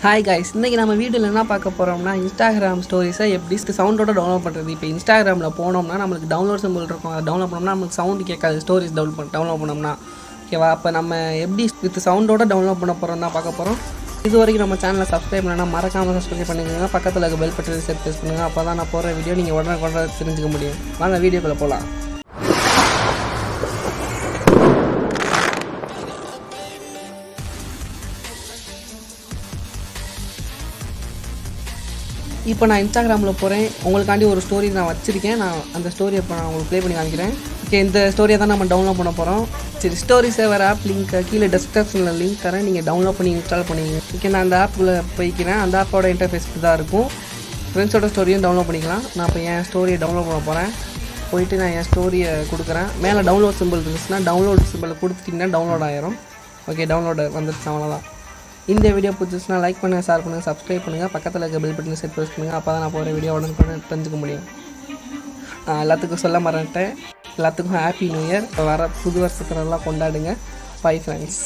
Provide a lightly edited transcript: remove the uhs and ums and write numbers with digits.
Hi guys, இன்றைக்கி நம்ம வீடியோவில் என்ன பார்க்க போகிறோம்னா இன்ஸ்டாகிராம் ஸ்டோரிஸை எப்படி சவுண்டோட டவுன்லோட் பண்ணுறது. இப்போ இன்ஸ்டாகிராமில் போனோம்னா நம்மளுக்கு டவுன்லோட் சிம்பிள் இருக்கும், அதை டவுன்லோட் பண்ணோம்னா நமக்கு சவுண்டு கேட்காது. ஸ்டோரிஸ் டவுன்லோட் பண்ணோம்னா ஓகேவா. அப்போ நம்ம எப்படி வித் சவுண்டோட டவுன்லோட் பண்ண போகிறோம் தான் பார்க்க போகிறோம். இது வரைக்கும் நம்ம சேனலை சப்ஸ்கிரைப் பண்ணால் மறக்காமல் சப்ஸ்கிரைப் பண்ணிக்கோங்க. பக்கத்தில் இருக்க பெல் பட்டனை சேர்த்து ப்ரெஸ் பண்ணுங்கள். அப்போ தான் நான் போகிற வீடியோ நீங்கள் உடனே தெரிஞ்சுக்க முடியும். வாங்க வீடியோக்குள்ளே போகலாம். இப்போ நான் இன்ஸ்டாகிராமில் போகிறேன். உங்களுக்காண்டி ஒரு ஸ்டோரி நான் வச்சுருக்கேன். நான் அந்த ஸ்டோரியை இப்போ நான் உங்களுக்கு ப்ளே பண்ணி காமிக்கிறேன். ஓகே, இந்த ஸ்டோரியை தான் நம்ம டவுன்லோட் பண்ண போகிறோம். சரி, ஸ்டோரி சேவர் ஆப் லிங்க் கீழே டிஸ்கிரிப்ஷனில் லிங்க் தரேன், நீங்கள் டவுன்லோட் பண்ணி இன்ஸ்டால் பண்ணிங்க. ஓகே, நான் அந்த ஆப்புக்குள்ளே போய்க்கிறேன். அந்த ஆப்போட இன்டர்ஃபேஸ் தான் இருக்கும். ஃப்ரெண்ட்ஸோட ஸ்டோரியும் டவுன்லோட் பண்ணிக்கலாம். நான் இப்போ என் ஸ்டோரியை டவுன்லோட் பண்ண போகிறேன். போயிட்டு நான் என் ஸ்டோரியை கொடுக்குறேன். மேலே டவுன்லோட் சிம்பிள் இருந்துச்சுன்னா டவுன்லோட் சிம்பிள் கொடுத்துட்டிங்கன்னா டவுன்லோட் ஆயிரும். ஓகே, டவுன்லோடு வந்துடுச்சு, அவ்வளோதான். இந்த வீடியோ பிடிச்சிச்சுன்னா லைக் பண்ணுங்கள், ஷேர் பண்ணுங்கள், சப்ஸ்கிரைப் பண்ணுங்கள். பக்கத்தில் இருக்க பெல் பட்டனை செட் ப்ரெஸ் பண்ணுங்கள். அப்போ தான் நான் போகிற வீடியோ உடனே தெரிஞ்சுக்க முடியும். எல்லாத்துக்கும் சொல்ல மறந்துட்டேன். எல்லாத்துக்கும் ஹாப்பி நியூ இயர். வர புது வருஷத்துல எல்லாம் கொண்டாடுங்க. Bye friends.